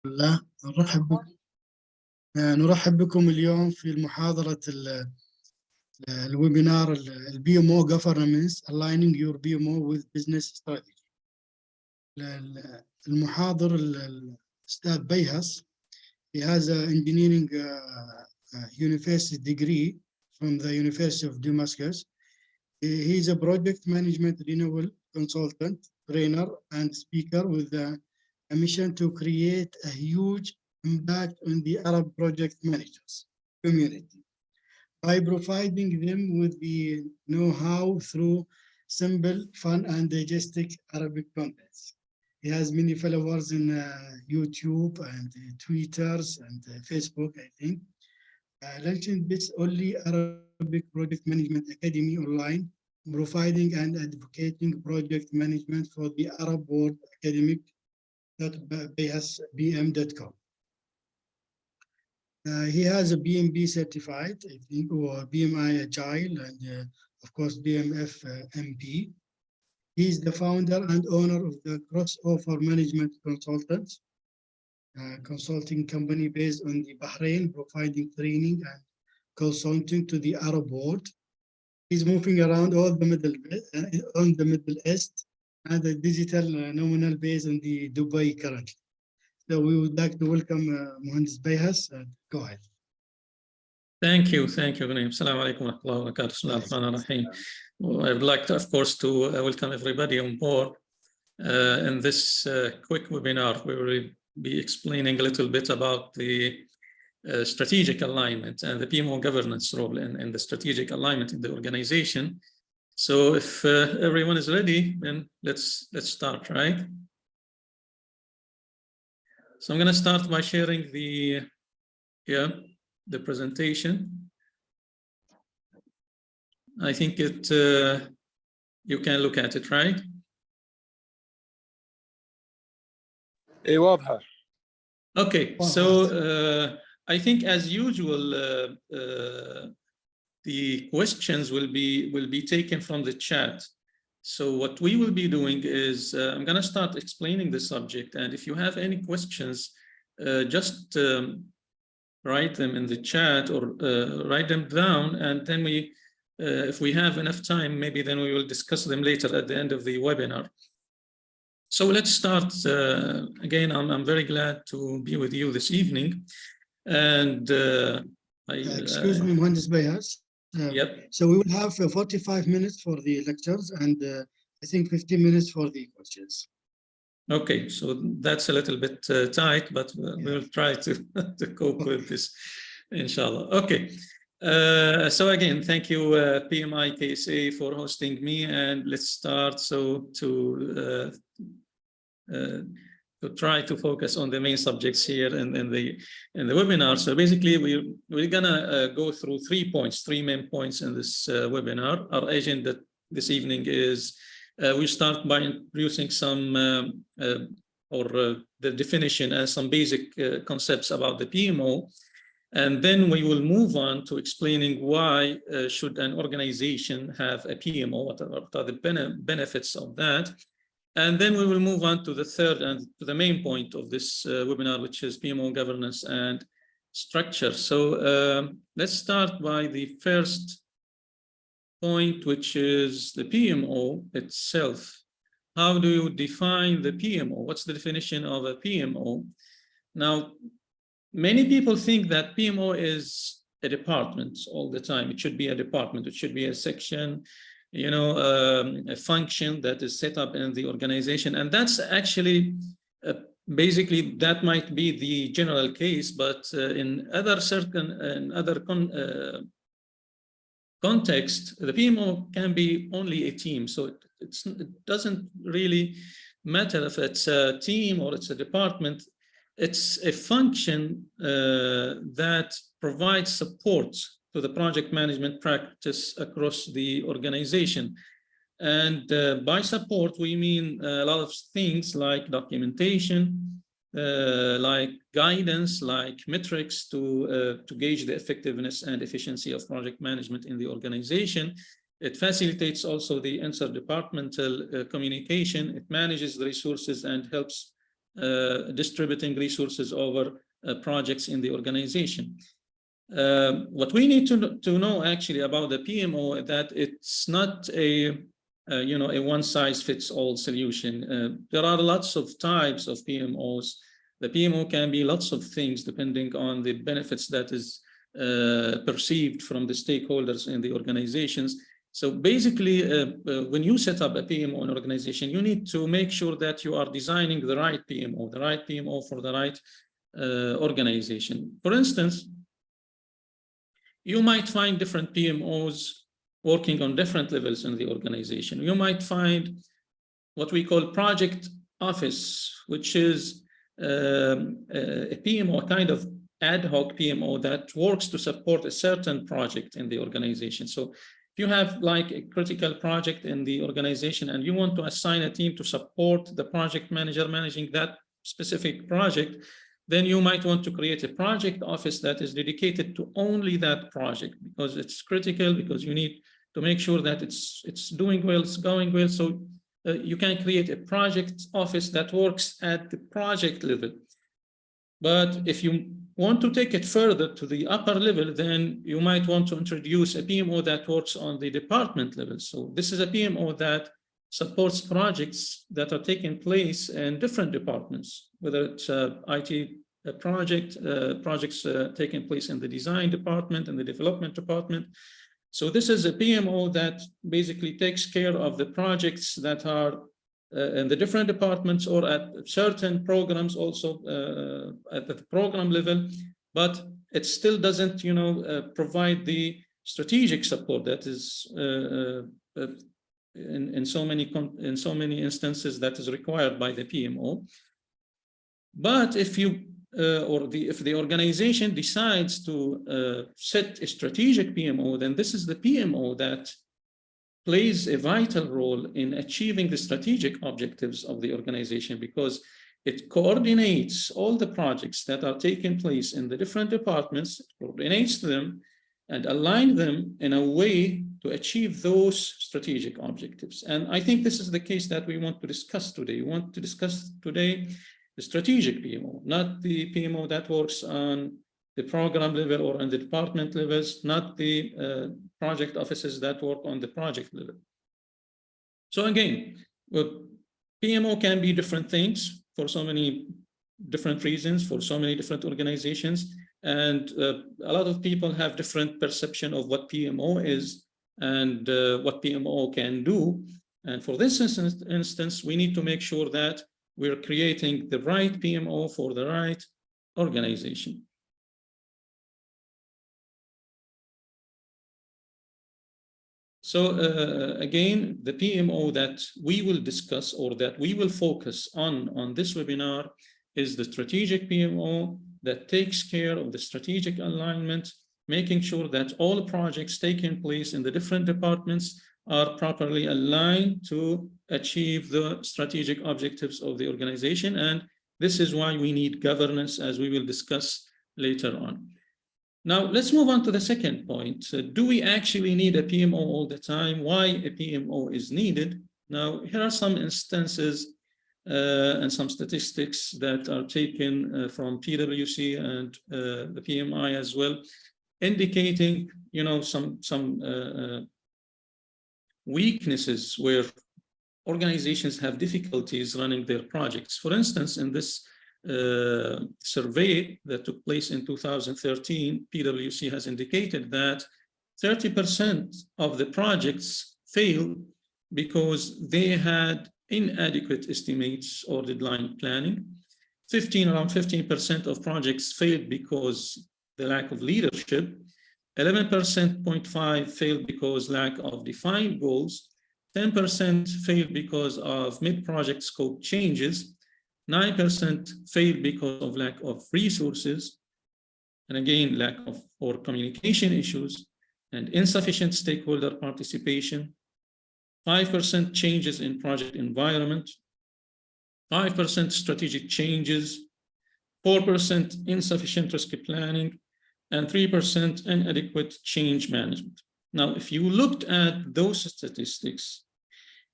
الله نرحب بكم اليوم في المحاضرة الويبينار PMO Governance Aligning Your PMO with Business Strategy. المحاضر الأستاذ بيهس. He has an engineering university degree from the University of Damascus. He is a project management renewal consultant, trainer, and speaker with a mission to create a huge impact on the Arab project managers community by providing them with the know-how through simple, fun, and digestive Arabic contents. He has many followers in YouTube and Twitters and Facebook, I think. Launching this only Arabic project management academy online, providing and advocating project management for the Arab world academic.bm.com. He has a BMB certified, I think, or BMI Agile, and of course BMF MP. He is the founder and owner of the Crossover Management Consultants, consulting company based on the Bahrain, providing training and consulting to the Arab world. He's moving around all the Middle East and the digital nominal base in the Dubai currently. So we would like to welcome Mohandas Bayhas. Go ahead. Thank you, Ghanim. Assalamu alaikum wa rahmatullahi wa barakatuh. I would like to, of course, to welcome everybody on board in this quick webinar. We will be explaining a little bit about the strategic alignment and the PMO governance role in the strategic alignment in the organization. So if everyone is ready, then let's start, right? So I'm going to start by sharing the presentation. I think you can look at it, right? واضحة. Okay, so I think as usual, the questions will be taken from the chat. So what we will be doing is I'm going to start explaining the subject, and if you have any questions, just write them in the chat or write them down, and then if we have enough time, maybe then we will discuss them later at the end of the webinar. So let's start. Again, I'm very glad to be with you this evening. And excuse me, Mohandas Bayhas. Yep. So we will have 45 minutes for the lectures and I think 15 minutes for the questions. Okay, so that's a little bit tight, but we will try to cope with this, inshallah. Okay. So again, thank you, PMI KSA, for hosting me, and let's start. So to try to focus on the main subjects here in the webinar. So basically, we're gonna go through 3 main points in this webinar. Our agenda this evening is we start by introducing some the definition and some basic concepts about the PMO. And then we will move on to explaining why should an organization have a PMO, what are the benefits of that. And then we will move on to the third and to the main point of this webinar, which is PMO governance and structure. So let's start by the first point, which is the PMO itself. How do you define the PMO? What's the definition of a PMO? Now, many people think that PMO is a department all the time. It should be a department. It should be a section, a function that is set up in the organization. And that's actually, basically, that might be the general case, but in other context, the PMO can be only a team. So it doesn't really matter if it's a team or it's a department. It's a function that provides support to the project management practice across the organization. And by support, we mean a lot of things like documentation, like guidance, like metrics to gauge the effectiveness and efficiency of project management in the organization. It facilitates also the interdepartmental communication. It manages the resources and helps distributing resources over projects in the organization. What we need to know actually about the PMO is that it's not a one-size-fits-all solution. There are lots of types of PMOs. The PMO can be lots of things depending on the benefits that is perceived from the stakeholders in the organizations. So basically, when you set up a PMO in an organization, you need to make sure that you are designing the right PMO for the right organization. For instance, you might find different PMOs working on different levels in the organization. You might find what we call project office, which is a PMO, a kind of ad hoc PMO that works to support a certain project in the organization. So if you have like a critical project in the organization and you want to assign a team to support the project manager managing that specific project, then you might want to create a project office that is dedicated to only that project, because it's critical, because you need to make sure that it's doing well, it's going well. So you can create a project office that works at the project level. But if you want to take it further to the upper level, then you might want to introduce a PMO that works on the department level. So this is a PMO that supports projects that are taking place in different departments, whether it's IT projects taking place in the design department and the development department. So this is a PMO that basically takes care of the projects that are in the different departments or at certain programs also at the program level, but it still doesn't, provide the strategic support that is in so many instances that is required by the PMO. But if the organization decides to set a strategic PMO, then this is the PMO that plays a vital role in achieving the strategic objectives of the organization, because it coordinates all the projects that are taking place in the different departments, coordinates them and align them in a way to achieve those strategic objectives. And I think this is the case that we want to discuss today. We want to discuss today the strategic PMO, not the PMO that works on the program level or on the department levels, not the project offices that work on the project level. So again, PMO can be different things for so many different reasons, for so many different organizations. And a lot of people have different perception of what PMO is and what PMO can do. And for this instance, we need to make sure that we're creating the right PMO for the right organization. So again, the PMO that we will discuss or that we will focus on this webinar is the strategic PMO that takes care of the strategic alignment, making sure that all projects taking place in the different departments are properly aligned to achieve the strategic objectives of the organization. And this is why we need governance, as we will discuss later on. Now, let's move on to the second point. Do we actually need a PMO all the time? Why a PMO is needed? Now, here are some instances and some statistics that are taken from PwC and the PMI as well, indicating, some weaknesses where organizations have difficulties running their projects. For instance, in this survey that took place in 2013, PwC has indicated that 30% of the projects failed because they had inadequate estimates or deadline planning. Around 15% of projects failed because the lack of leadership. 11.5% failed because lack of defined goals. 10% failed because of mid-project scope changes. 9% failed because of lack of resources, and again, lack of or communication issues and insufficient stakeholder participation. 5% changes in project environment, 5% strategic changes, 4% insufficient risk planning, and 3% inadequate change management. Now, if you looked at those statistics,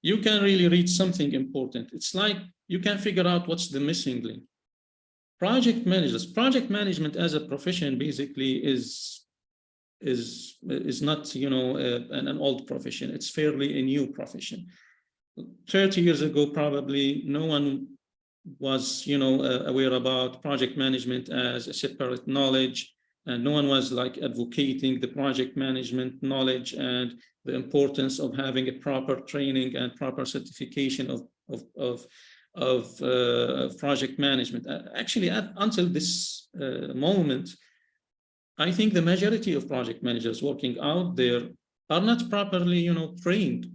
you can really read something important. It's like, you can figure out what's the missing link. Project management as a profession basically is not, you know, an old profession. It's fairly a new profession. 30 years ago, probably no one was, you know, aware about project management as a separate knowledge, and no one was like advocating the project management knowledge and the importance of having a proper training and proper certification of project management. Actually, until this moment, I think the majority of project managers working out there are not properly, you know, trained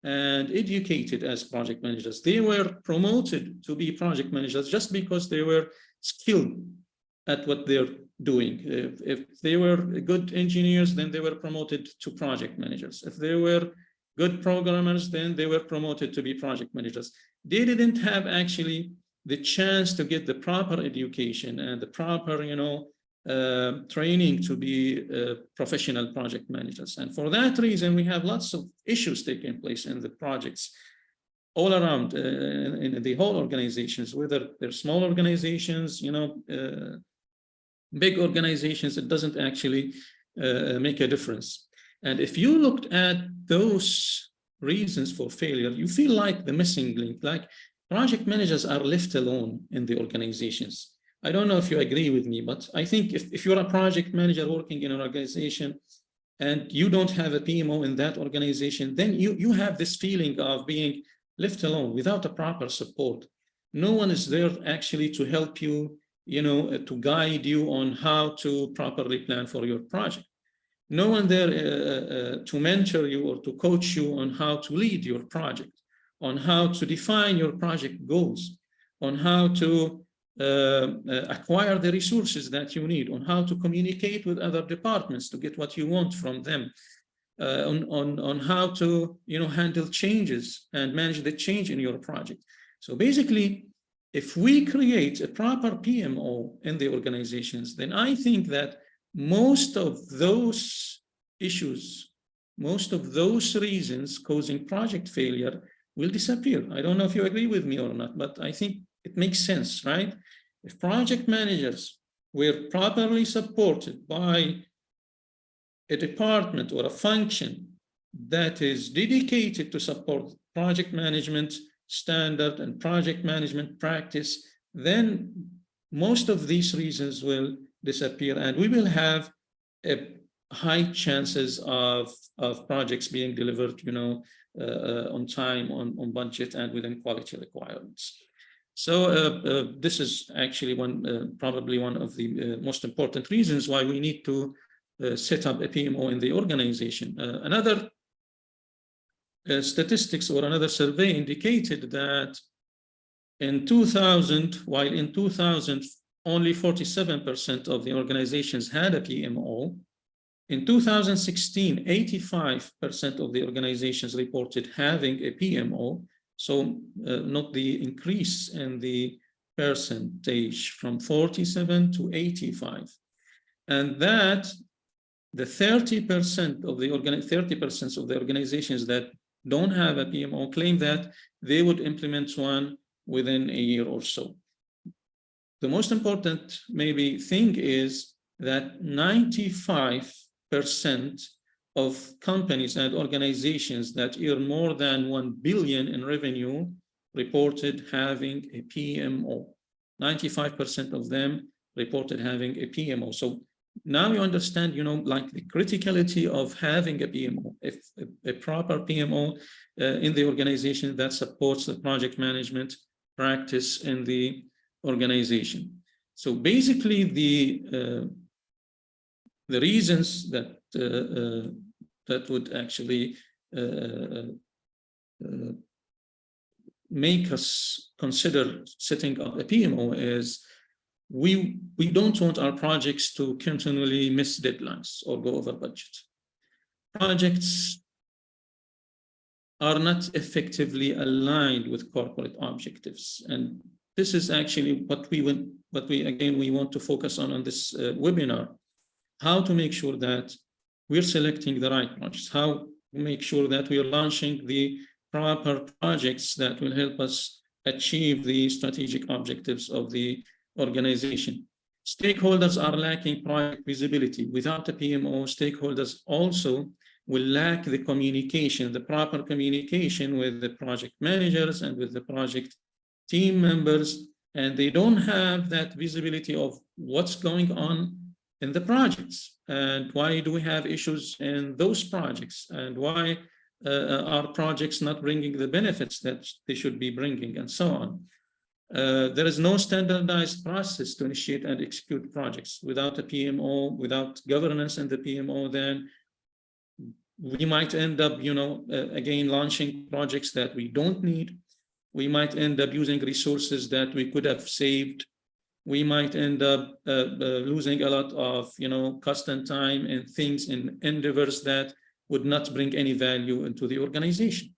and educated as project managers. They were promoted to be project managers just because they were skilled at what they're doing. If they were good engineers, then they were promoted to project managers. If they were good programmers, then they were promoted to be project managers. They didn't have actually the chance to get the proper education and the proper, you know, training to be professional project managers. And for that reason, we have lots of issues taking place in the projects all around in the whole organizations, whether they're small organizations, you know, big organizations. It doesn't actually make a difference. And if you looked at those reasons for failure, you feel like the missing link, like project managers are left alone in the organizations. I don't know if you agree with me, but I think if you're a project manager working in an organization and you don't have a PMO in that organization, then you have this feeling of being left alone without a proper support. No one is there actually to help you, you know, to guide you on how to properly plan for your project. No one there to mentor you or to coach you on how to lead your project, on how to define your project goals, on how to acquire the resources that you need, on how to communicate with other departments to get what you want from them, on how to, you know, handle changes and manage the change in your project. So basically, if we create a proper PMO in the organizations, then I think that most of those issues, most of those reasons causing project failure will disappear. I don't know if you agree with me or not, but I think it makes sense, right? If project managers were properly supported by a department or a function that is dedicated to support project management standard and project management practice, then most of these reasons will disappear, and we will have high chances of projects being delivered, you know, on time, on budget, and within quality requirements. So this is actually probably one of the most important reasons why we need to set up a PMO in the organization. Another statistics or another survey indicated that in 2000, while in 2000 only 47% of the organizations had a PMO, in 2016, 85% of the organizations reported having a PMO. So not the increase in the percentage from 47 to 85. And that the 30% of the 30% of the organizations that don't have a PMO claim that they would implement one within a year or so. The most important maybe thing is that 95% of companies and organizations that earn more than 1 billion in revenue reported having a PMO. 95% of them reported having a PMO. So now you understand, you know, like the criticality of having a PMO, if a proper PMO in the organization that supports the project management practice in the organization. So basically the reasons that that would actually make us consider setting up a PMO is we don't want our projects to continually miss deadlines or go over budget. Projects are not effectively aligned with corporate objectives, and this is actually what we want to focus on this webinar. How to make sure that we're selecting the right projects, how to make sure that we are launching the proper projects that will help us achieve the strategic objectives of the organization. Stakeholders are lacking project visibility. Without a PMO, stakeholders also will lack the communication, the proper communication with the project managers and with the project team members, and they don't have that visibility of what's going on in the projects and why do we have issues in those projects and why are projects not bringing the benefits that they should be bringing and so on. There is no standardized process to initiate and execute projects. Without a PMO, without governance in the PMO, then we might end up, again, launching projects that we don't need. We might end up using resources that we could have saved. We might end up losing a lot of, cost and time and things in endeavors that would not bring any value into the organization.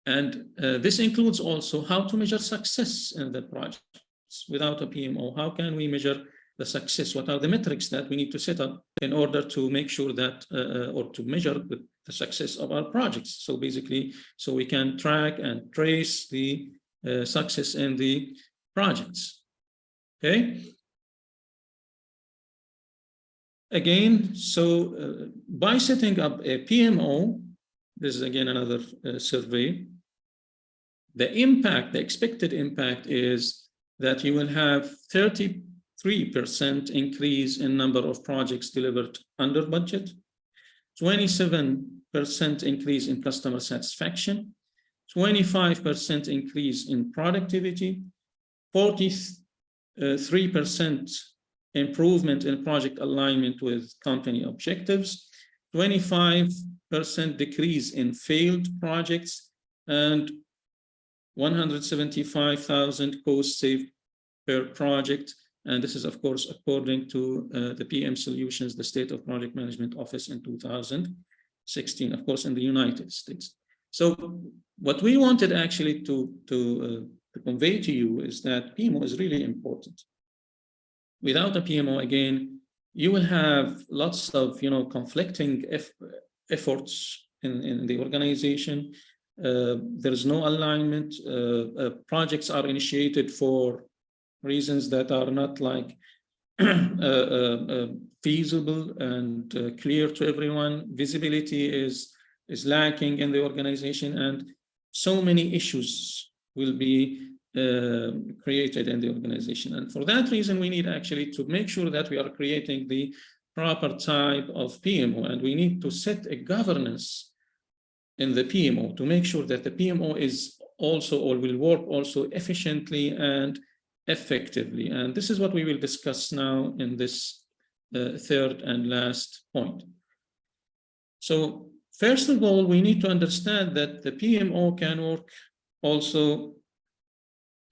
And this includes also how to measure success in the projects. Without a PMO, how can we measure the success? What are the metrics that we need to set up in order to make sure that, or to measure the success of our projects? So basically, so we can track and trace the success in the projects. Okay. Again, so by setting up a PMO, this is again another survey, the impact, the expected impact is that you will have 33% increase in number of projects delivered under budget, 27% increase in customer satisfaction, 25% increase in productivity, 43% improvement in project alignment with company objectives, 25% decrease in failed projects, and 175,000 cost saved per project. And this is, of course, according to the PM Solutions, the State of Project Management Office in 2016, of course, in the United States. So what we wanted actually to convey to you is that PMO is really important. Without a PMO, again, you will have lots of conflicting efforts in the organization. There is no alignment. Projects are initiated for reasons that are not like feasible and clear to everyone. Visibility is lacking in the organization, and so many issues will be created in the organization. And for that reason, we need actually to make sure that we are creating the proper type of PMO, and we need to set a governance in the PMO to make sure that the PMO is also, or will work also efficiently and effectively. And this is what we will discuss now in this third and last point. So first of all, we need to understand that the PMO can work also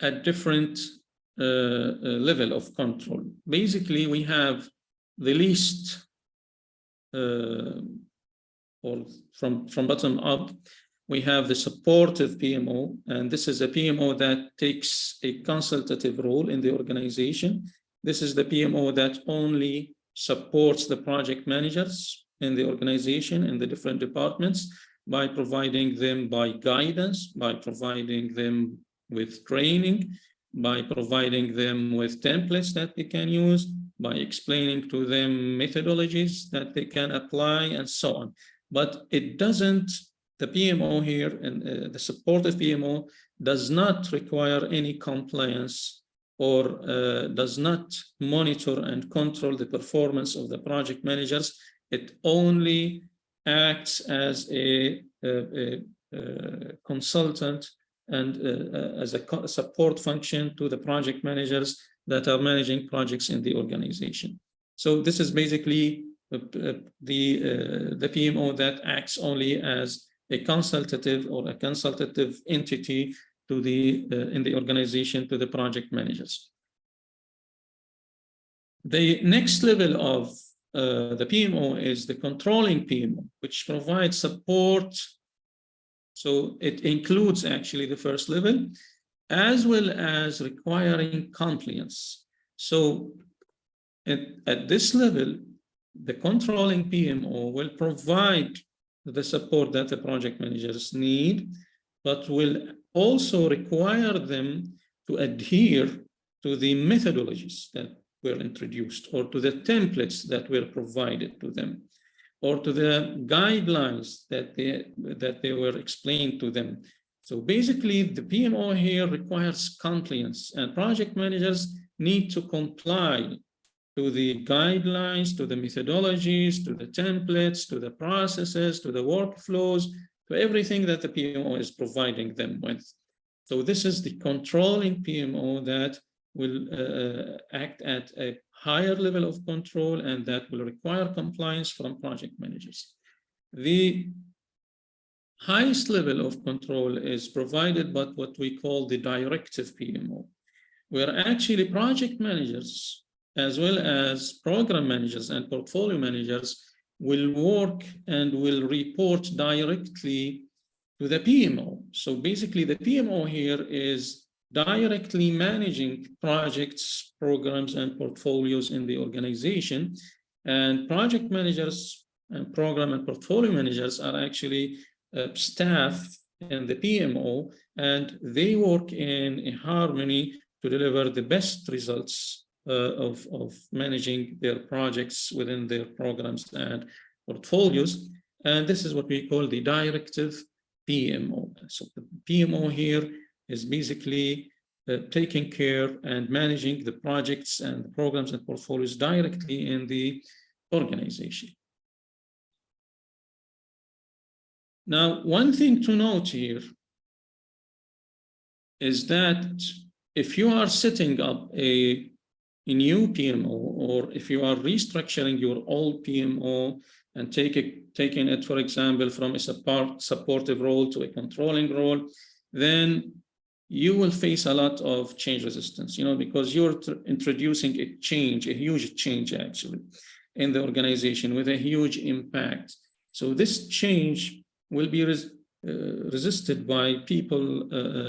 at different level of control. Basically, we have the least, or from bottom up, we have the supportive PMO, and this is a PMO that takes a consultative role in the organization. This is the PMO that only supports the project managers in the organization, in the different departments, by providing them by guidance, by providing them with training, by providing them with templates that they can use, by explaining to them methodologies that they can apply, and so on. But it doesn't, the PMO here, and the supportive PMO does not require any compliance or does not monitor and control the performance of the project managers. It only acts as a consultant and as a support function to the project managers that are managing projects in the organization. So this is basically the PMO that acts only as a consultative or a consultative entity to the in the organization to the project managers. The next level of the PMO is the controlling PMO, which provides support. So it includes actually the first level, as well as requiring compliance. So at this level, the controlling PMO will provide the support that the project managers need, but will also require them to adhere to the methodologies that were introduced, or to the templates that were provided to them, or to the guidelines that they were explained to them. So basically, the PMO here requires compliance, and project managers need to comply to the guidelines, to the methodologies, to the templates, to the processes, to the workflows, to everything that the PMO is providing them with. So this is the controlling PMO that will act at a higher level of control, and that will require compliance from project managers. The highest level of control is provided by what we call the directive PMO, where actually project managers, as well as program managers and portfolio managers, will work and will report directly to the PMO. So basically, the PMO here is directly managing projects, programs, and portfolios in the organization. And project managers and program and portfolio managers are actually staff in the PMO, and they work in harmony to deliver the best results of managing their projects within their programs and portfolios. And this is what we call the directive PMO. So the PMO here is basically taking care and managing the projects and the programs and portfolios directly in the organization. Now, one thing to note here is that if you are setting up a new PMO, or if you are restructuring your old PMO and taking it, for example, from a supportive role to a controlling role, then you will face a lot of change resistance, because you're introducing a change, a huge change actually, in the organization with a huge impact. So this change will be resisted by people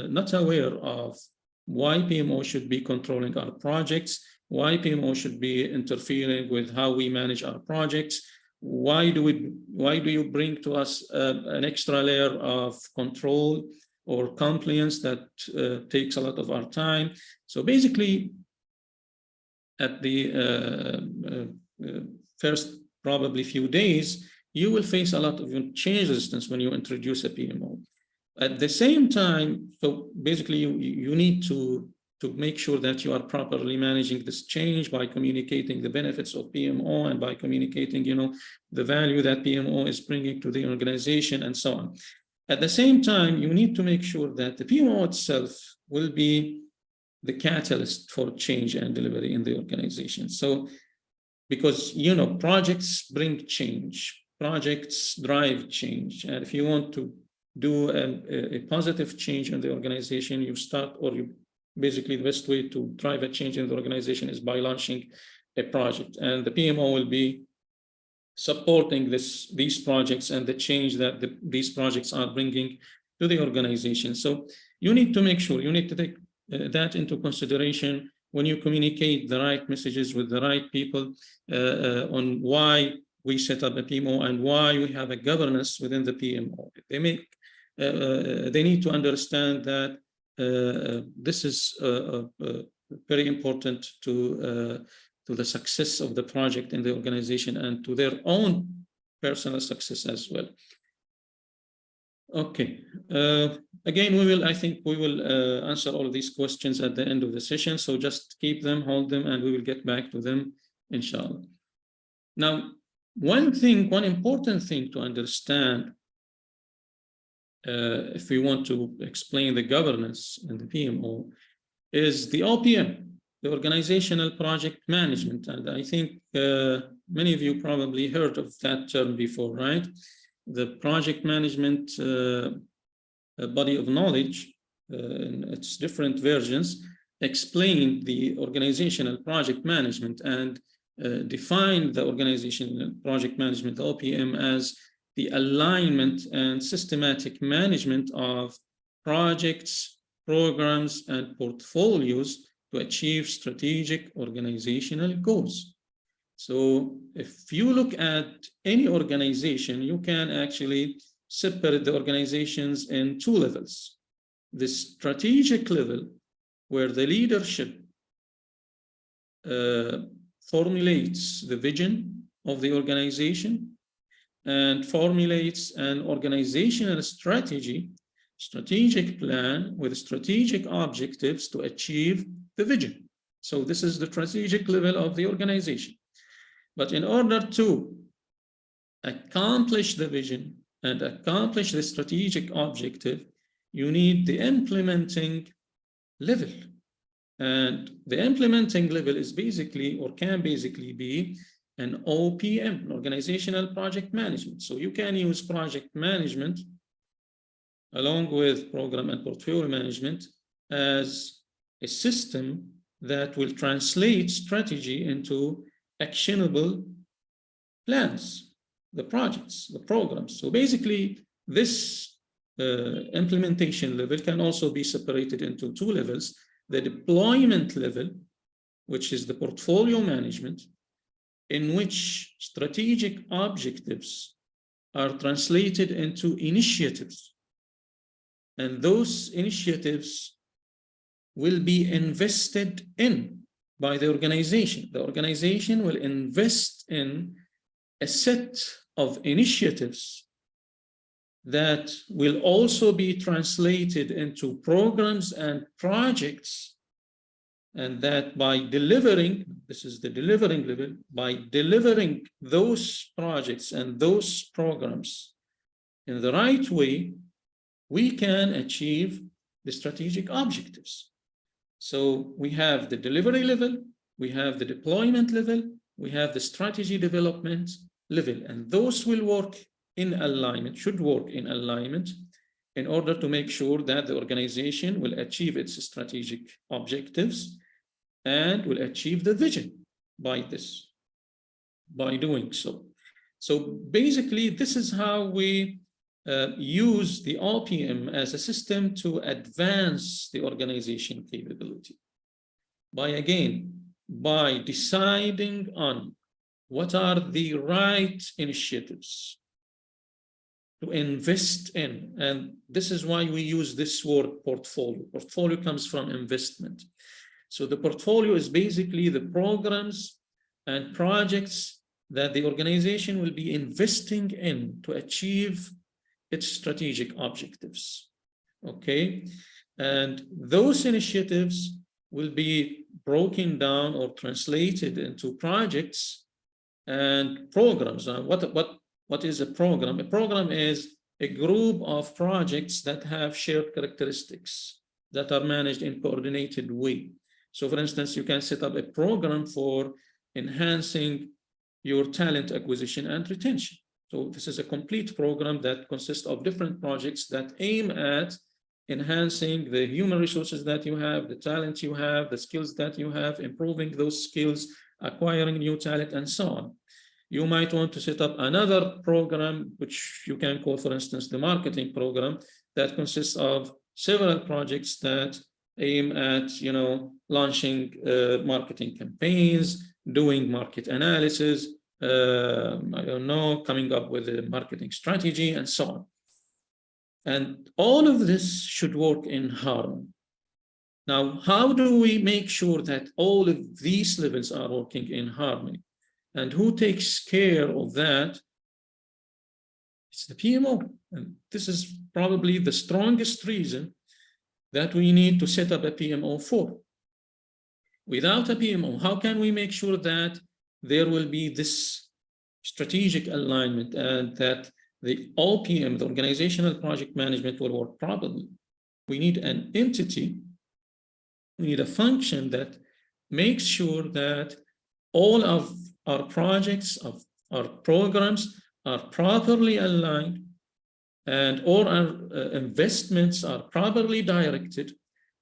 not aware of why PMO should be controlling our projects, why PMO should be interfering with how we manage our projects. Why do you bring to us an extra layer of control or compliance that takes a lot of our time? So basically, at the first probably few days, you will face a lot of change resistance when you introduce a PMO. At the same time, so basically you need to make sure that you are properly managing this change by communicating the benefits of PMO and by communicating, the value that PMO is bringing to the organization and so on. At the same time, you need to make sure that the PMO itself will be the catalyst for change and delivery in the organization. So, because, projects bring change, projects drive change. And if you want to do a positive change in the organization, basically the best way to drive a change in the organization is by launching a project. And the PMO will be supporting these projects and the change that these projects are bringing to the organization. So you need to make sure, you need to take that into consideration when you communicate the right messages with the right people on why we set up a PMO and why we have a governance within the PMO. They need to understand that this is very important to the success of the project in the organization and to their own personal success as well. Okay. Again, I think we will answer all of these questions at the end of the session. So just keep them, hold them, and we will get back to them, inshallah. Now, one important thing to understand if we want to explain the governance in the PMO is the OPM, the organizational project management. And I think many of you probably heard of that term before, right? The project management body of knowledge in its different versions explained the organizational project management and defined the organizational project management, OPM, as the alignment and systematic management of projects, programs, and portfolios to achieve strategic organizational goals. So if you look at any organization, you can actually separate the organizations in two levels. The strategic level, where the leadership formulates the vision of the organization and formulates an organizational strategic plan with strategic objectives to achieve the vision. So this is the strategic level of the organization. But in order to accomplish the vision and accomplish the strategic objective, you need the implementing level. And the implementing level is basically, or can basically be, an OPM, organizational project management. So you can use project management along with program and portfolio management as a system that will translate strategy into actionable plans, the projects, the programs. So basically, this implementation level can also be separated into two levels: the deployment level, which is the portfolio management, in which strategic objectives are translated into initiatives. And those initiatives will be invested in by the organization. The organization will invest in a set of initiatives that will also be translated into programs and projects, and that by delivering, this is the delivering level, by delivering those projects and those programs in the right way, we can achieve the strategic objectives. So we have the delivery level, we have the deployment level, we have the strategy development level, and those will work in alignment, should work in alignment, in order to make sure that the organization will achieve its strategic objectives and will achieve the vision by doing so. So basically, this is how we use the OPM as a system to advance the organization capability. By deciding on what are the right initiatives to invest in. And this is why we use this word portfolio. Portfolio comes from investment. So the portfolio is basically the programs and projects that the organization will be investing in to achieve its strategic objectives. Okay, and those initiatives will be broken down or translated into projects and programs. What is a program? A program is a group of projects that have shared characteristics that are managed in a coordinated way. So for instance, you can set up a program for enhancing your talent acquisition and retention. So this is a complete program that consists of different projects that aim at enhancing the human resources that you have, the talent you have, the skills that you have, improving those skills, acquiring new talent, and so on. You might want to set up another program, which you can call, for instance, the marketing program, that consists of several projects that aim at, launching marketing campaigns, doing market analysis, coming up with a marketing strategy, and so on. And all of this should work in harmony. Now, how do we make sure that all of these levels are working in harmony? And who takes care of that? It's the PMO. And this is probably the strongest reason that we need to set up a PMO for. Without a PMO, how can we make sure that there will be this strategic alignment and that the OPM, the organizational project management, will work properly? We need an entity, we need a function that makes sure that all of our projects, of our programs, are properly aligned, and all our investments are properly directed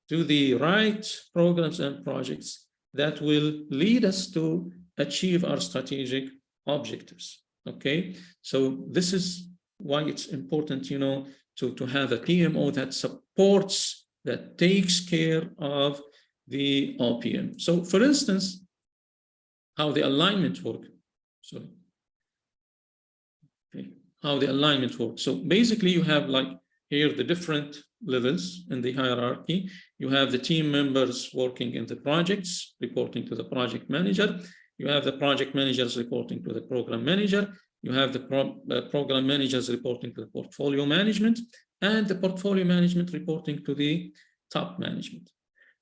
to the right programs and projects that will lead us to achieve our strategic objectives. Okay, so this is why it's important, to have a PMO that supports, that takes care of the OPM. So for instance, how the alignment work. Okay. how the alignment works. So basically you have like here the different levels in the hierarchy. You have the team members working in the projects, reporting to the project manager. You have the project managers reporting to the program manager. You have the program managers reporting to the portfolio management, and the portfolio management reporting to the top management.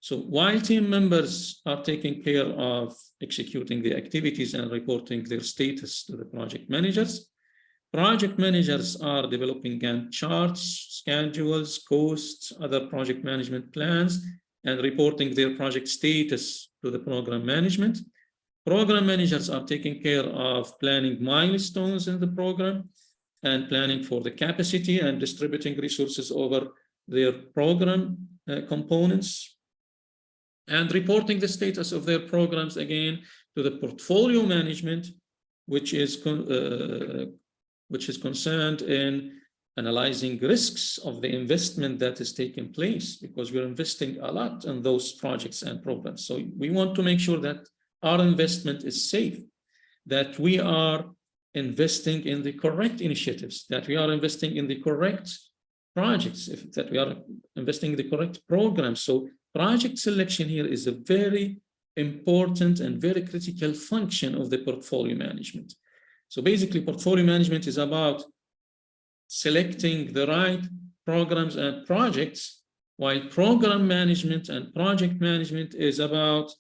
So while team members are taking care of executing the activities and reporting their status to the project managers are developing Gantt charts, schedules, costs, other project management plans, and reporting their project status to the program management. Program managers are taking care of planning milestones in the program and planning for the capacity and distributing resources over their program components, and reporting the status of their programs again to the portfolio management, which is concerned in analyzing risks of the investment that is taking place, because we're investing a lot in those projects and programs. So we want to make sure that our investment is safe, that we are investing in the correct initiatives, that we are investing in the correct projects, that we are investing in the correct programs. So project selection here is a very important and very critical function of the portfolio management. So basically, portfolio management is about selecting the right programs and projects, while program management and project management is about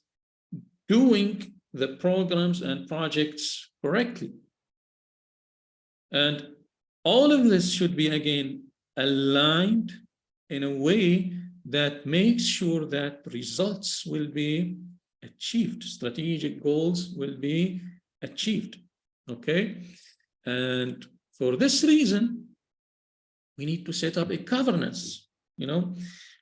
doing the programs and projects correctly. And all of this should be, again, aligned in a way that makes sure that results will be achieved, strategic goals will be achieved, okay? And for this reason, we need to set up a governance, you know?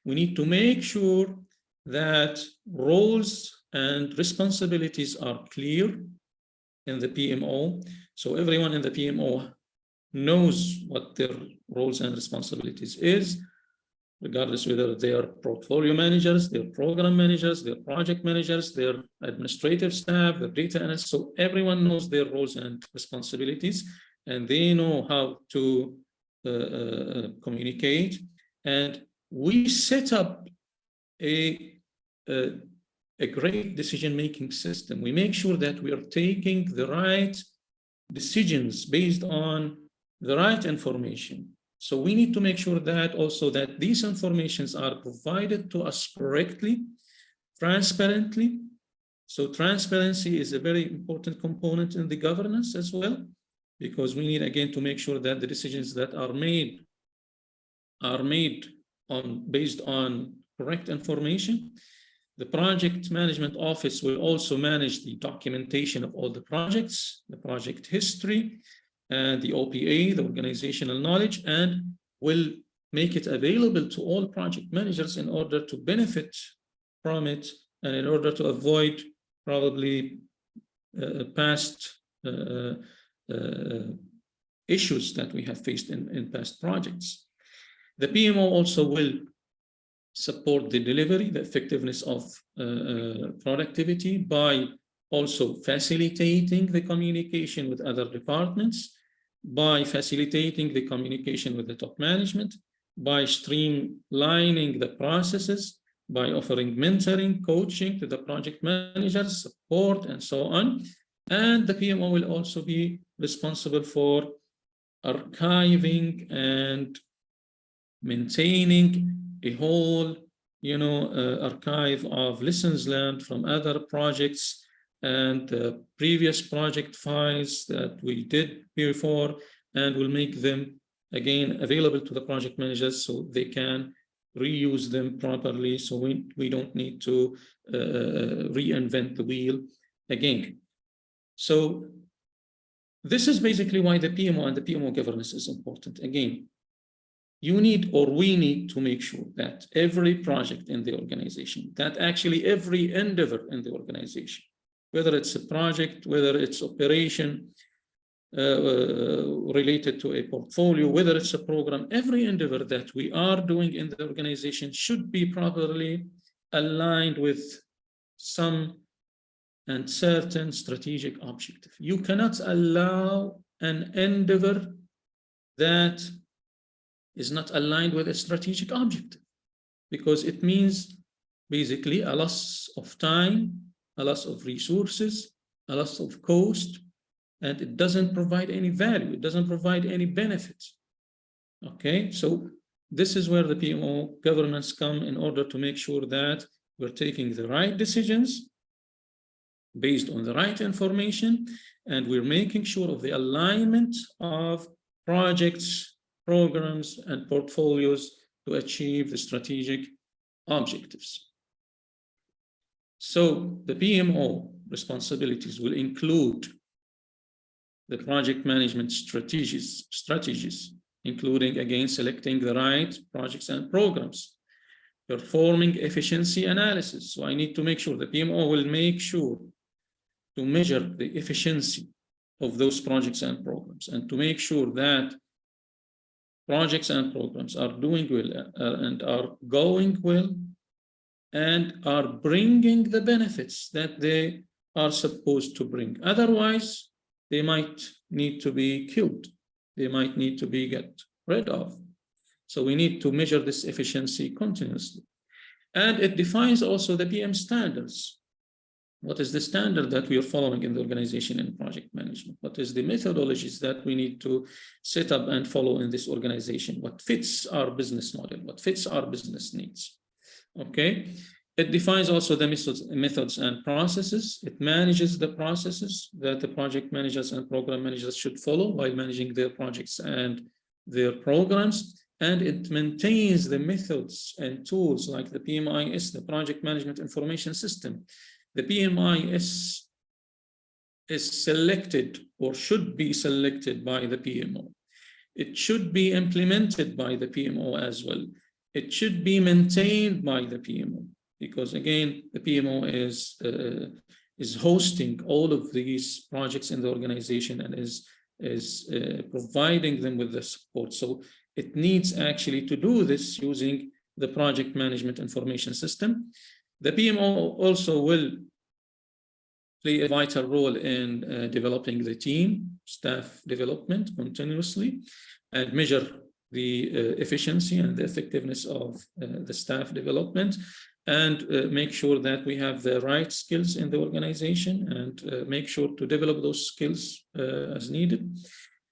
We need to make sure that roles and responsibilities are clear in the PMO, so everyone in the PMO knows what their roles and responsibilities is, regardless whether they are portfolio managers, their program managers, their project managers, their administrative staff, their data analysts. So everyone knows their roles and responsibilities, and they know how to communicate. And we set up a great decision-making system. We make sure that we are taking the right decisions based on the right information. So we need to make sure that also that these informations are provided to us correctly, transparently. So transparency is a very important component in the governance as well, because we need, again, to make sure that the decisions that are made based on correct information. The project management office will also manage the documentation of all the projects, the project history, and the OPA, the organizational knowledge, and will make it available to all project managers in order to benefit from it and in order to avoid probably past issues that we have faced in past projects. The PMO also will support the delivery, the effectiveness of productivity by also facilitating the communication with other departments, by facilitating the communication with the top management, by streamlining the processes, by offering mentoring, coaching to the project managers, support, and so on. And the PMO will also be responsible for archiving and maintaining a whole, archive of lessons learned from other projects and previous project files that we did before, and we'll make them again available to the project managers so they can reuse them properly, so we don't need to reinvent the wheel again. So this is basically why the PMO and the PMO governance is important. Again, we need to make sure that every project in the organization, that actually every endeavor in the organization, whether it's a project, whether it's operation related to a portfolio, whether it's a program, every endeavor that we are doing in the organization should be properly aligned with some and certain strategic objective. You cannot allow an endeavor that is not aligned with a strategic objective, because it means basically a loss of time, a loss of resources, a loss of cost, and it doesn't provide any value, it doesn't provide any benefit. Okay, so this is where the PMO governance come in order to make sure that we're taking the right decisions based on the right information, and we're making sure of the alignment of projects, programs, and portfolios to achieve the strategic objectives. So the PMO responsibilities will include the project management strategies, including, again, selecting the right projects and programs, performing efficiency analysis. So I need to make sure the PMO will make sure to measure the efficiency of those projects and programs, and to make sure that projects and programs are doing well and are going well and are bringing the benefits that they are supposed to bring. Otherwise, they might need to be killed. They might need to be get rid of. So we need to measure this efficiency continuously. And it defines also the PM standards. What is the standard that we are following in the organization in project management? What is the methodologies that we need to set up and follow in this organization? What fits our business model? What fits our business needs? Okay. It defines also the methods and processes. It manages the processes that the project managers and program managers should follow while managing their projects and their programs. And it maintains the methods and tools like the PMIS, the Project Management Information System. The PMIS is selected or should be selected by the PMO. It should be implemented by the PMO as well. It should be maintained by the PMO, because again, the PMO is hosting all of these projects in the organization and is providing them with the support. So it needs actually to do this using the Project Management Information System. The PMO also will play a vital role in developing the team, staff development continuously, and measure the efficiency and the effectiveness of the staff development, and make sure that we have the right skills in the organization, and make sure to develop those skills as needed.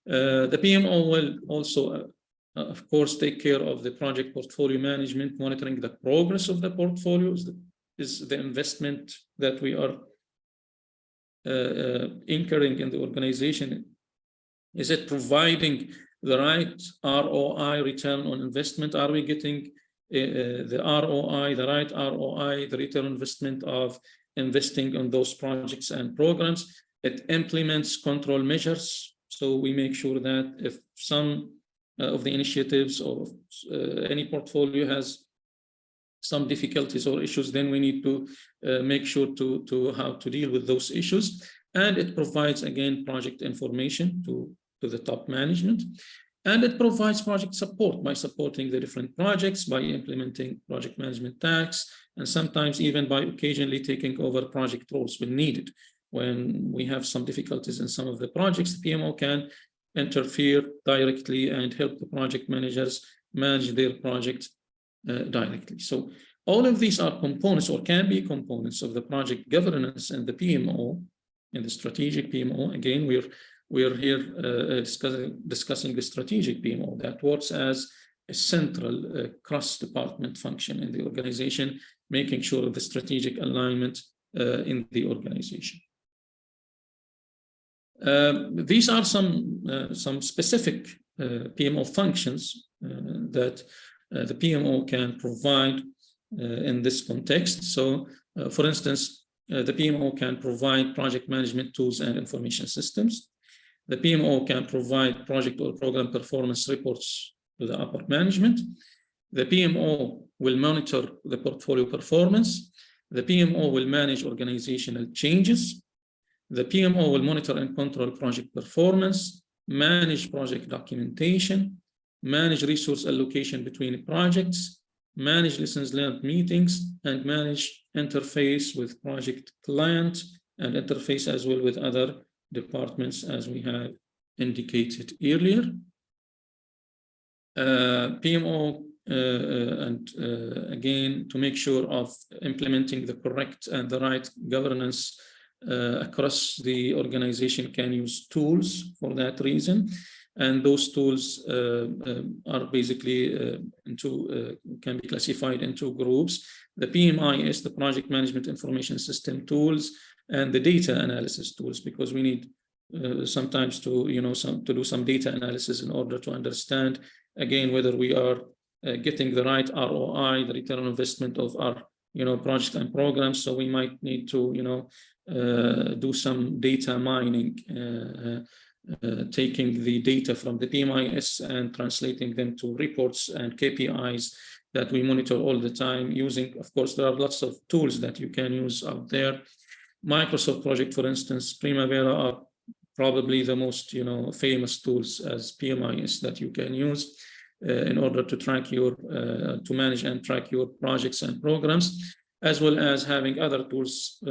The PMO will also, of course, take care of the project portfolio management, monitoring the progress of the portfolios. Is the investment that we are incurring in the organization, is it providing the right ROI, return on investment? Are we getting the ROI, the right ROI, the return on investment of investing on those projects and programs? It implements control measures. So we make sure that if some of the initiatives or any portfolio has some difficulties or issues, then we need to make sure to how to deal with those issues. And it provides, again, project information to the top management. And it provides project support by supporting the different projects, by implementing project management tasks, and sometimes even by occasionally taking over project roles when needed. When we have some difficulties in some of the projects, the PMO can interfere directly and help the project managers manage their project directly. So all of these are components, or can be components, of the project governance and the PMO, in the strategic PMO. Again, we're here discussing the strategic PMO that works as a central cross-department function in the organization, making sure of the strategic alignment in the organization. These are some specific PMO functions that the PMO can provide in this context. So, for instance, the PMO can provide project management tools and information systems. The PMO can provide project or program performance reports to the upper management. The PMO will monitor the portfolio performance. The PMO will manage organizational changes. The PMO will monitor and control project performance, manage project documentation, manage resource allocation between projects, manage lessons learned meetings, and manage interface with project client, and interface as well with other departments, as we have indicated earlier. PMO and again, to make sure of implementing the correct and the right governance across the organization, can use tools for that reason. And those tools are basically can be classified into groups. The PMI is the project management information system tools, and the data analysis tools, because we need sometimes to do some data analysis in order to understand again whether we are getting the right ROI, the return on investment of our project and programs. So we might need to do some data mining, taking the data from the PMIS and translating them to reports and KPIs that we monitor all the time using, of course, there are lots of tools that you can use out there. Microsoft Project, for instance, Primavera are probably the most famous tools as PMIs that you can use in order to track your, to manage and track your projects and programs, as well as having other tools,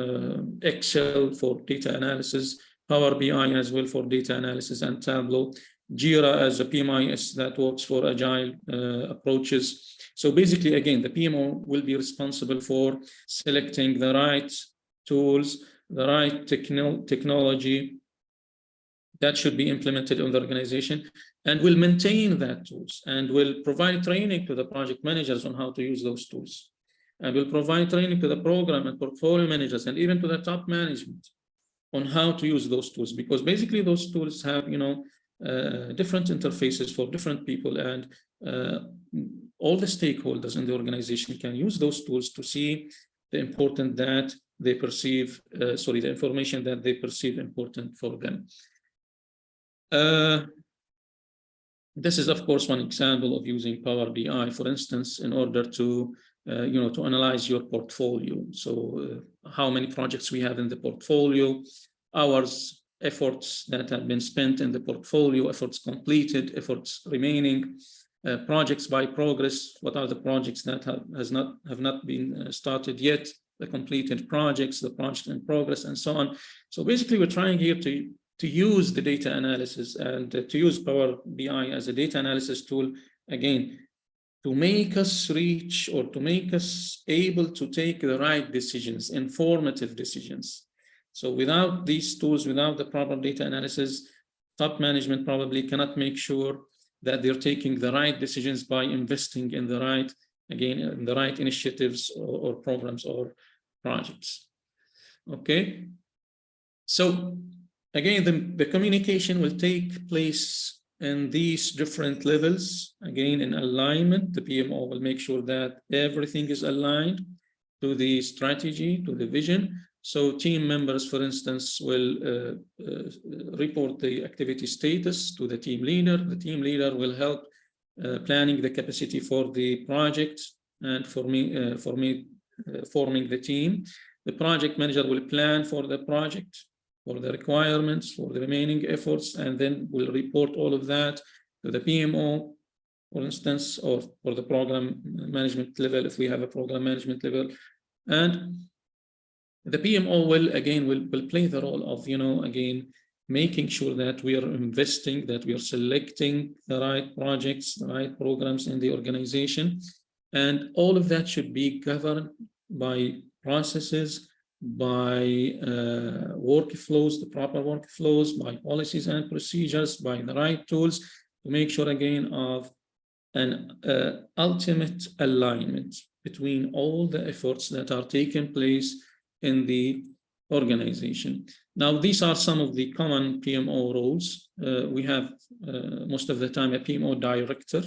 Excel for data analysis, Power BI as well for data analysis, and Tableau, Jira as a PMIS that works for agile approaches. So basically, again, the PMO will be responsible for selecting the right tools, the right technology that should be implemented in the organization, and will maintain that tools, and will provide training to the project managers on how to use those tools, and will provide training to the program and portfolio managers, and even to the top management on how to use those tools, because basically those tools have different interfaces for different people, and all the stakeholders in the organization can use those tools to see the important that they perceive, the information that they perceive important for them. This is, of course, one example of using Power BI, for instance, in order to to analyze your portfolio. So how many projects we have in the portfolio, hours, efforts that have been spent in the portfolio, efforts completed, efforts remaining, projects by progress, what are the projects that have not been started yet, the completed projects, the project in progress, and so on. So basically, we're trying here to use the data analysis and to use Power BI as a data analysis tool, again, to make us reach, or to make us able to take the right decisions, informative decisions. So without these tools, without the proper data analysis, top management probably cannot make sure that they're taking the right decisions by investing in the right, again, in the right initiatives or programs or projects. Okay. So again, the communication will take place in these different levels. Again, in alignment, the PMO will make sure that everything is aligned to the strategy, to the vision. So team members, for instance, will report the activity status to the team leader. The team leader will help planning the capacity for the project and forming the team. The project manager will plan for the project, for the requirements, for the remaining efforts, and then will report all of that to the PMO, for instance, or for the program management level, if we have a program management level. And the PMO will play the role of, again, making sure that we are investing, that we are selecting the right projects, the right programs in the organization. And all of that should be governed by processes, by workflows, the proper workflows, by policies and procedures, by the right tools, to make sure, again, of an ultimate alignment between all the efforts that are taking place in the organization. Now, these are some of the common PMO roles. We have most of the time a PMO director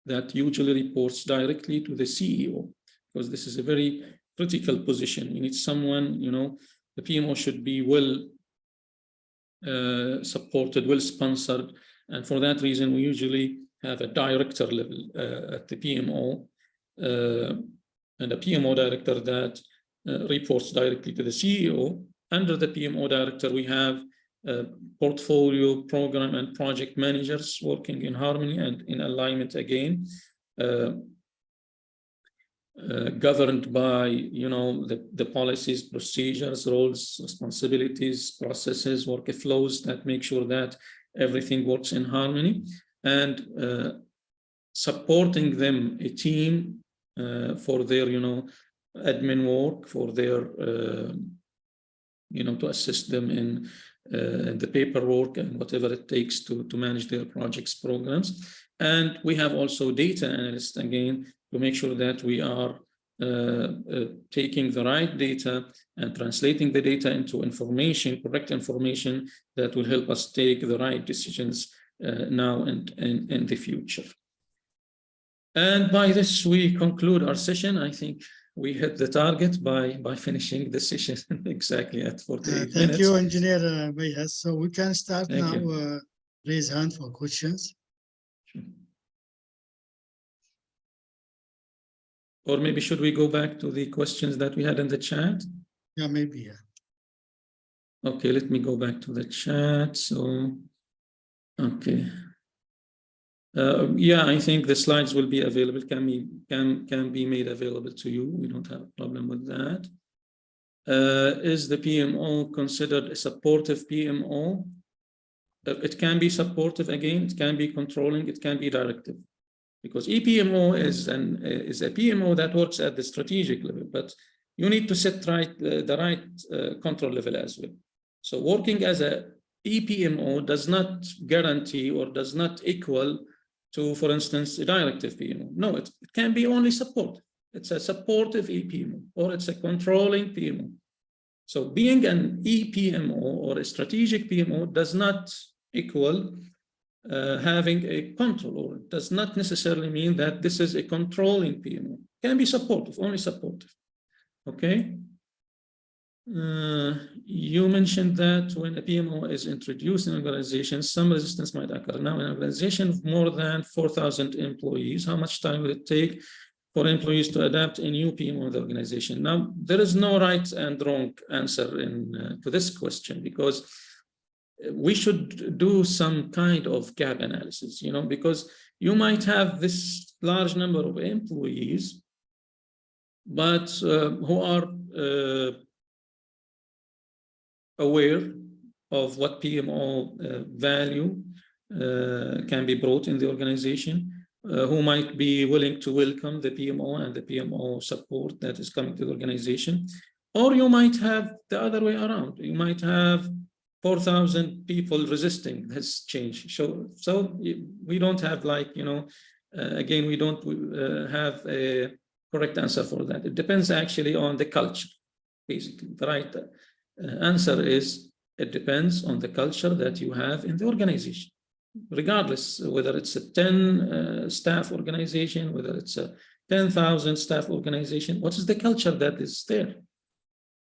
that usually reports directly to the CEO, because this is a very critical position. You need someone, the PMO should be well supported, well sponsored. And for that reason, we usually have a director level at the PMO, and a PMO director that reports directly to the CEO. Under the PMO director, we have portfolio, program, and project managers working in harmony and in alignment, again, governed by the policies, procedures, roles, responsibilities, processes, workflows that make sure that everything works in harmony. And supporting them a team for their, admin work, for their, to assist them in the paperwork and whatever it takes to manage their projects, programs. And we have also data analysts, again, to make sure that we are taking the right data and translating the data into information, correct information that will help us take the right decisions now and in the future. And by this, we conclude our session. I think we hit the target by finishing the session exactly at 48 minutes. Thank you, Engineer Bayhas. So we can start Thank now. you. Raise hand for questions. Sure. Or maybe should we go back to the questions that we had in the chat? Yeah, maybe. Yeah. Okay, let me go back to the chat. So, okay. Yeah, I think the slides will be available, can be made available to you. We don't have a problem with that. Is the PMO considered a supportive PMO? It can be supportive, again, it can be controlling, it can be directive. Because EPMO is a PMO that works at the strategic level, but you need to set the right control level as well. So working as a EPMO does not guarantee or does not equal to, for instance, a directive PMO. No, it can be only supportive. It's a supportive EPMO or it's a controlling PMO. So being an EPMO or a strategic PMO does not equal having a control, or it does not necessarily mean that this is a controlling PMO. It can be supportive, only supportive. Okay. You mentioned that when a PMO is introduced in an organization, some resistance might occur. Now, in an organization of more than 4,000 employees, how much time will it take for employees to adapt a new PMO in the organization? Now, there is no right and wrong answer to this question, because we should do some kind of gap analysis, because you might have this large number of employees, but who are aware of what PMO value can be brought in the organization, who might be willing to welcome the PMO and the PMO support that is coming to the organization. Or you might have the other way around. You might have 4,000 people resisting this change. So we don't have, again, we don't have a correct answer for that. It depends actually on the culture, basically. The right answer is it depends on the culture that you have in the organization, regardless whether it's a 10 staff organization, whether it's a 10,000 staff organization. What is the culture that is there?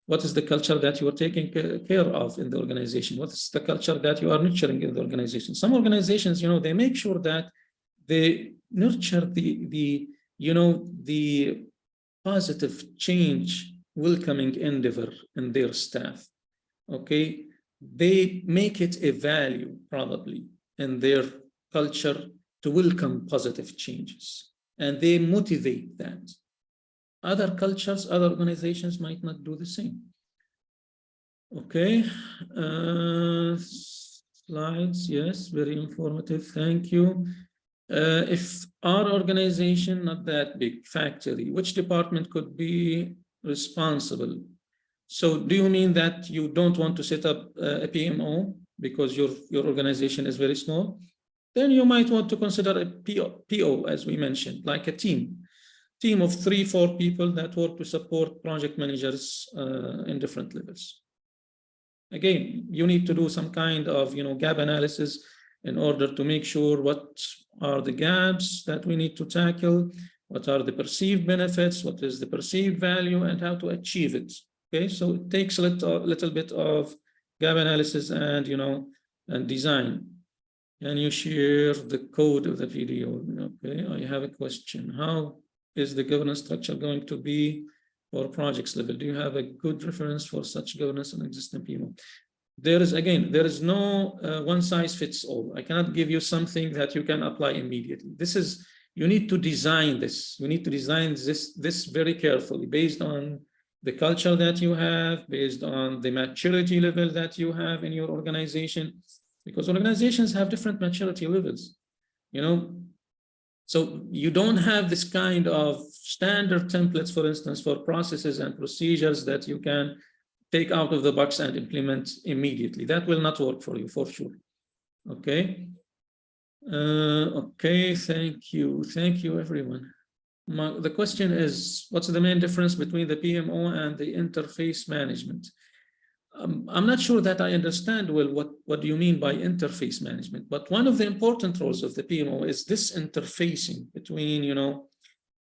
What is the culture that you are taking care of in the organization? What is the culture that you are nurturing in the organization? Some organizations, they make sure that they nurture the positive change, welcoming endeavor in their staff. Okay, they make it a value probably in their culture to welcome positive changes, and they motivate that. Other cultures, other organizations might not do the same. Okay, slides, yes, very informative, thank you. If our organization, not that big factory, which department could be responsible? So do you mean that you don't want to set up a PMO because your organization is very small? Then you might want to consider a PO, as we mentioned, like a team of 3-4 people that work to support project managers in different levels. Again, you need to do some kind of gap analysis in order to make sure what are the gaps that we need to tackle, what are the perceived benefits, what is the perceived value, and how to achieve it. Okay, so it takes a little bit of gap analysis and and design. Can you share the code of the video? Okay, I have a question. How is the governance structure going to be for projects level? Do you have a good reference for such governance and existing PMO? There is no one size fits all. I cannot give you something that you can apply immediately. You need to design this. You need to design this very carefully based on the culture that you have, based on the maturity level that you have in your organization, because organizations have different maturity levels. So you don't have this kind of standard templates, for instance, for processes and procedures that you can take out of the box and implement immediately. That will not work for you, for sure. Okay. Okay, thank you. Thank you, everyone. The question is, what's the main difference between the PMO and the interface management? I'm not sure that I understand well what do you mean by interface management, but one of the important roles of the PMO is this interfacing between, you know,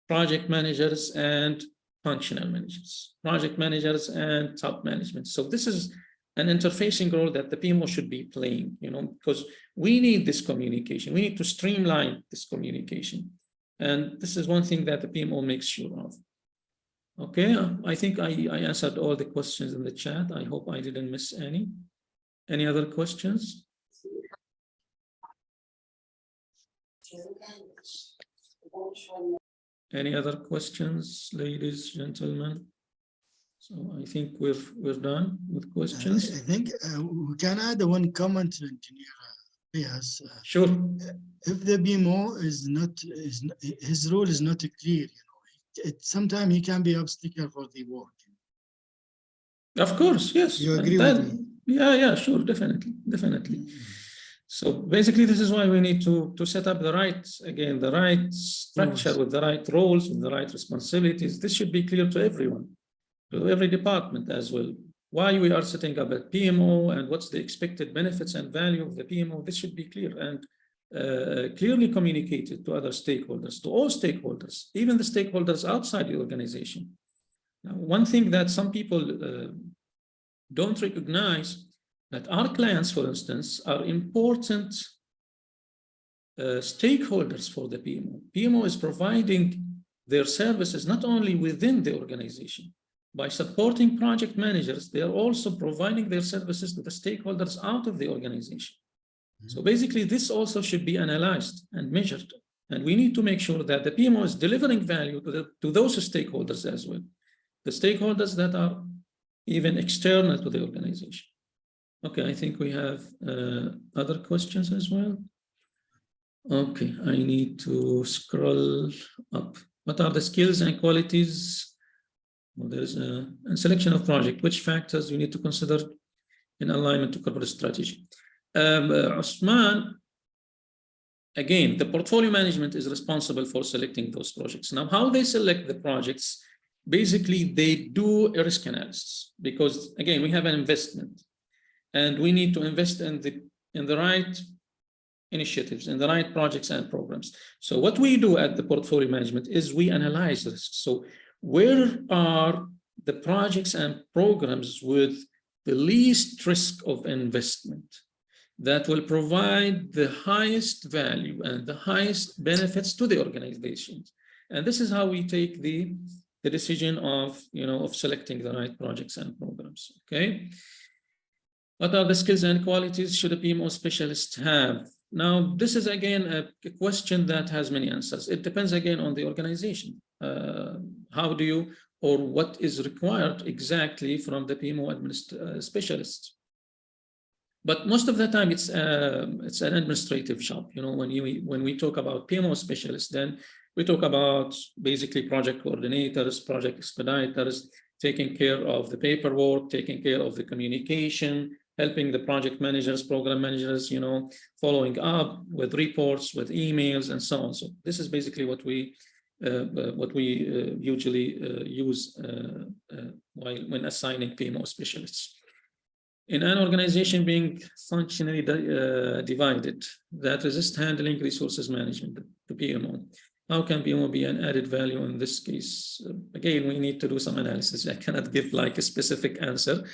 project managers and functional managers, project managers and top management. So this is an interfacing role that the PMO should be playing, you know, because we need this communication. We need to streamline this communication. And this is one thing that the PMO makes sure of. Okay, I think I answered all the questions in the chat. I hope I didn't miss any. Any other questions? Any other questions, ladies, gentlemen? So I think we're done with questions. I think we can add one comment to Engineer Bayhas. Sure. If the PMO is not, his role is not clear, you know, sometimes he can be obstacle for the work. Of course, yes. You agree with me? Yeah, sure, definitely. So basically, this is why we need to set up the right structure with the right roles, with the right responsibilities. This should be clear to everyone, to every department as well. Why we are setting up a PMO and what's the expected benefits and value of the PMO. This should be clear and clearly communicated to other stakeholders, to all stakeholders, even the stakeholders outside the organization. Now, one thing that some people don't recognize, that our clients, for instance, are important stakeholders for the PMO. PMO is providing their services not only within the organization. By supporting project managers, they are also providing their services to the stakeholders out of the organization. So basically, this also should be analyzed and measured. And we need to make sure that the PMO is delivering value to those stakeholders as well. The stakeholders that are even external to the organization. Okay, I think we have other questions as well. Okay, I need to scroll up. What are the skills and qualities? Well, there's a selection of project. Which factors you need to consider in alignment to corporate strategy? Osman, again, the portfolio management is responsible for selecting those projects. Now, how they select the projects, basically they do a risk analysis, because again, we have an investment and we need to invest in the right initiatives, in the right projects and programs. So what we do at the portfolio management is we analyze risks. So where are the projects and programs with the least risk of investment that will provide the highest value and the highest benefits to the organizations? And this is how we take the decision of, you know, of selecting the right projects and programs. Okay. What are the skills and qualities should a PMO specialist have? Now, this is again a question that has many answers. It depends again on the organization. How do you, or what is required exactly from the PMO specialist? But most of the time, it's an administrative job. You know, when we talk about PMO specialists, then we talk about basically project coordinators, project expediters, taking care of the paperwork, taking care of the communication, helping the project managers, program managers, you know, following up with reports, with emails, and so on. So this is basically what we usually use when assigning PMO specialists. In an organization being functionally divided that resists handling resources management, the PMO, how can PMO be an added value in this case? Again, we need to do some analysis. I cannot give like a specific answer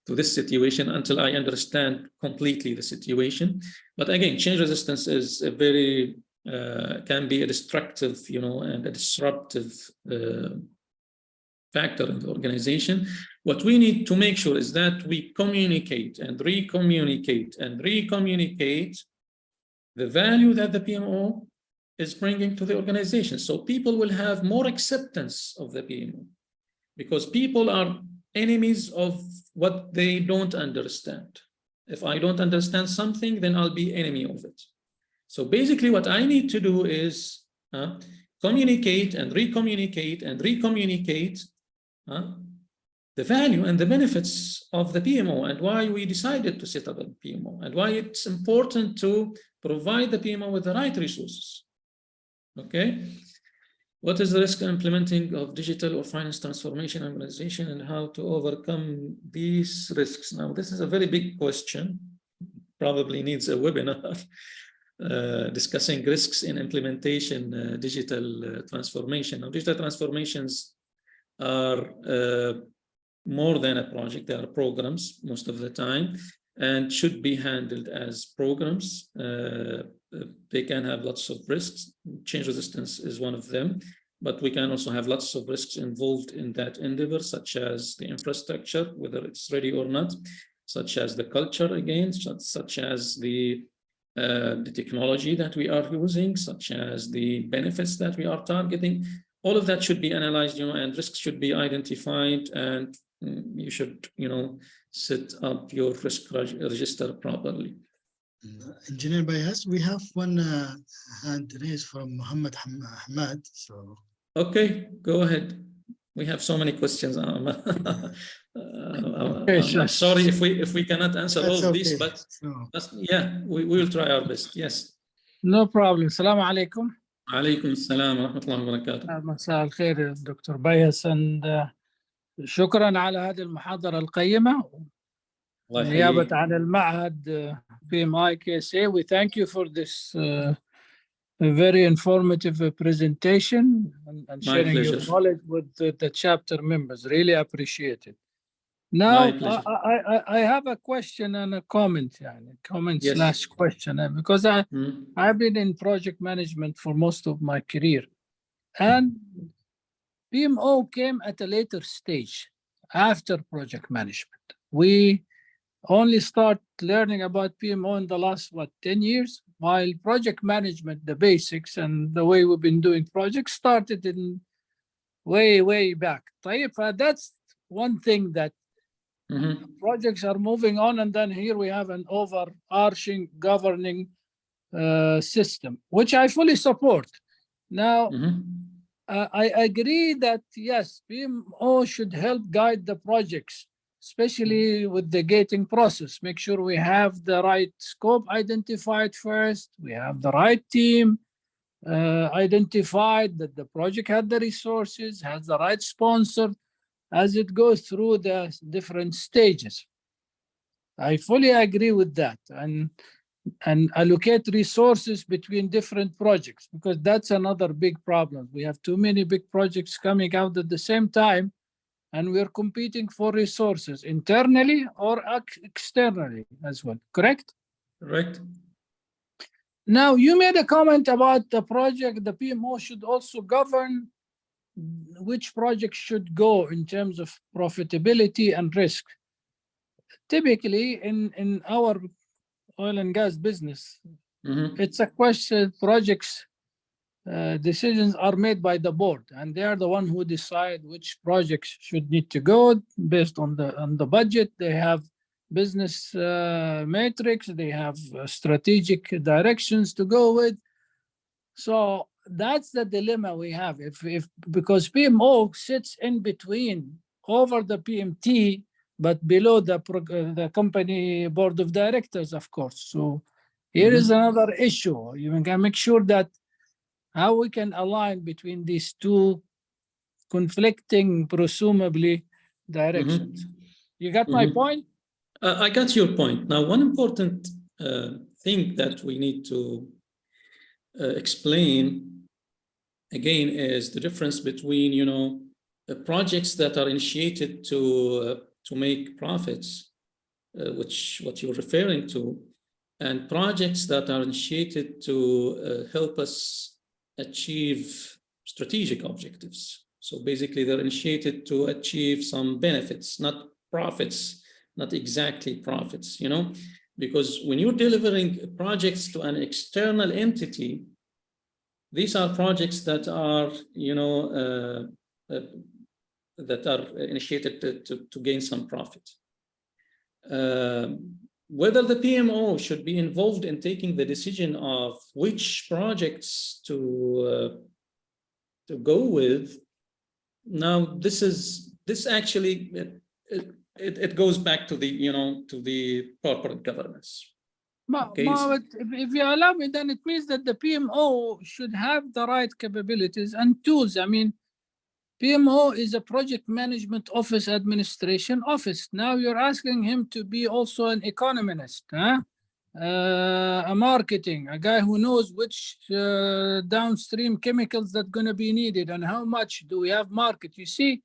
to this situation until I understand completely the situation. But again, change resistance is a very, can be a destructive, you know, and a disruptive factor in the organization. What we need to make sure is that we communicate and re-communicate and re-communicate the value that the PMO is bringing to the organization. So people will have more acceptance of the PMO, because people are enemies of what they don't understand. If I don't understand something, then I'll be enemy of it. So basically what I need to do is communicate and recommunicate the value and the benefits of the PMO and why we decided to set up a PMO and why it's important to provide the PMO with the right resources. Okay. What is the risk in implementing of digital or finance transformation organization and how to overcome these risks? Now, this is a very big question, probably needs a webinar discussing risks in implementation digital transformation. Now, digital transformations are more than a project. They are programs most of the time and should be handled as programs. They can have lots of risks. Change resistance is one of them, but we can also have lots of risks involved in that endeavor, such as the infrastructure, whether it's ready or not, such as the culture again, such as the technology that we are using, such as the benefits that we are targeting. All of that should be analyzed, and risks should be identified, and you should, set up your risk register properly. Engineer Bayhas, we have one hand raised from Muhammad Ahmad. So okay, go ahead. We have so many questions. I'm sorry if we cannot answer all of these, but yeah, we will try our best. Yes. No problem. Assalamu alaikum. عليكم السلام ورحمة الله وبركاته. مساء الخير دكتور بيهس، شكرا على هذه المحاضرة القيمة. نيابة عن المعهد PMI KSA, we thank you for this very informative presentation and sharing your knowledge with the chapter members. Really appreciate it. Now, I have a question and a comment, yes. / question, because I've been in project management for most of my career, and PMO came at a later stage after project management. We only start learning about PMO in the last, 10 years, while project management, the basics and the way we've been doing projects started in way back. That's one thing that projects are moving on, and then here we have an overarching governing system, which I fully support. Now, I agree that, yes, PMO should help guide the projects, especially with the gating process. Make sure we have the right scope identified first, we have the right team identified, that the project had the resources, has the right sponsor, as it goes through the different stages. I fully agree with that, and allocate resources between different projects, because that's another big problem. We have too many big projects coming out at the same time, and we're competing for resources internally or externally as well, correct? Correct. Now, you made a comment about the project, the PMO should also govern which projects should go in terms of profitability and risk. Typically, in our oil and gas business, it's a question, projects decisions are made by the board, and they are the one who decide which projects should need to go based on the budget. They have business matrix, they have strategic directions to go with. So that's the dilemma we have. Because PMO sits in between, over the PMT, but below the company board of directors, of course. So here is another issue. You can make sure that how we can align between these two conflicting, presumably, directions. You got my point? I got your point. Now, one important thing that we need to explain again is the difference between, projects that are initiated to make profits, which what you're referring to, and projects that are initiated to help us achieve strategic objectives. So basically, they're initiated to achieve some benefits, not profits, not exactly profits, because when you're delivering projects to an external entity, these are projects that are, that are initiated to gain some profit. whether the PMO should be involved in taking the decision of which projects to go with. Now, this actually it goes back to the to the corporate governance. Okay. If you allow me, then it means that the PMO should have the right capabilities and tools. I mean, PMO is a project management office administration office. Now you're asking him to be also an economist, huh? A marketing, a guy who knows which downstream chemicals that going to be needed and how much do we have market. You see,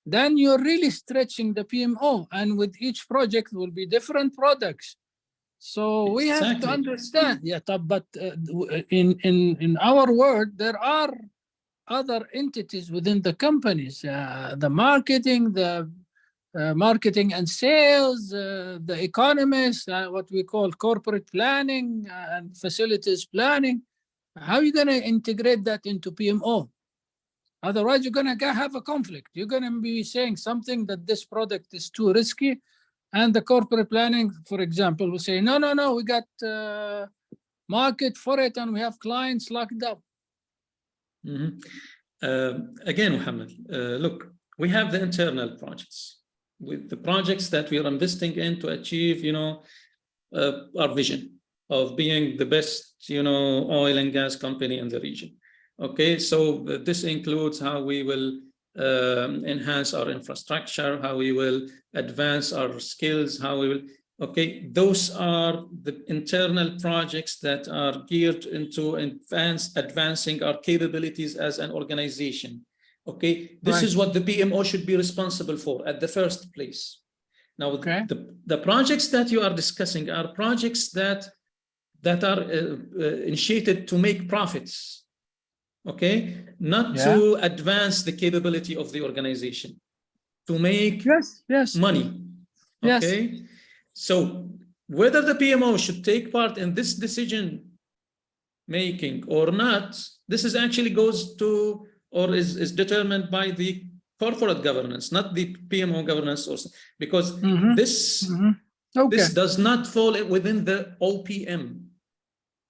then you're really stretching the PMO, and with each project will be different products. So we have to understand. Yeah, but in our world, there are other entities within the companies, the marketing, the marketing and sales, the economists, what we call corporate planning and facilities planning. How are you going to integrate that into PMO? Otherwise, you're going to have a conflict. You're going to be saying something that this product is too risky, and the corporate planning, for example, will say, no, we got market for it and we have clients locked up. Again, Mohammed, look, we have the internal projects, with the projects that we are investing in to achieve, our vision of being the best, oil and gas company in the region. Okay, so this includes how we will enhance our infrastructure, how we will advance our skills, how we will. Okay, those are the internal projects that are geared into advancing our capabilities as an organization. Okay, this is what the PMO should be responsible for at the first place. Now, the projects that you are discussing are projects that are initiated to make profits. Okay, not to advance the capability of the organization, to make money. Okay. So whether the PMO should take part in this decision making or not, this is actually goes to or is determined by the corporate governance, not the PMO governance, also, because this does not fall within the OPM.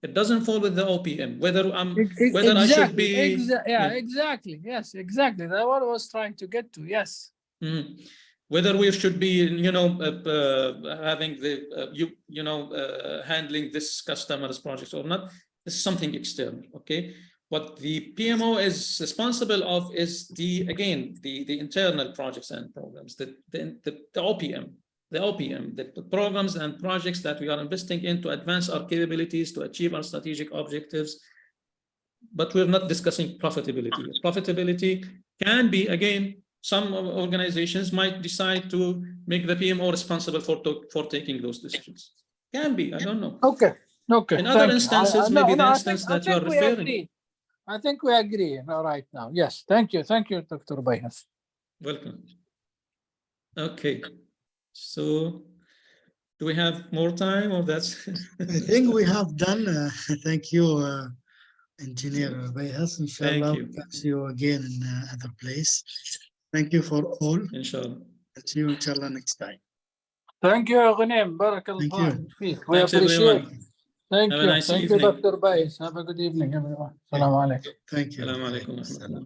It doesn't fall with the OPM. Whether I should be exactly. Yes, exactly. That's what I was trying to get to. Yes. Whether we should be, having the, handling this customer's projects or not, this is something external. Okay, what the PMO is responsible of is the internal projects and programs, the OPM, the programs and projects that we are investing in to advance our capabilities, to achieve our strategic objectives. But we're not discussing profitability. Profitability can be, again, some organizations might decide to make the PMO responsible for taking those decisions. Can be, I don't know. Okay. In other instances, maybe the instance that you are referring. I think we agree right now. Yes, thank you, Dr. Bayhas. Welcome. Okay, so do we have more time, or that's? I think we have done. Thank you, Engineer Bayhas. Inshallah, we'll see you again in other place. Thank you for all. Inshallah. See you inshallah next time. Thank you, Ghanem. Barakallah. We appreciate it. Thank you. Thank you, Dr. Bayhas. Have a good evening, everyone. Assalamu alaikum. Thank you. Assalamu alaikum.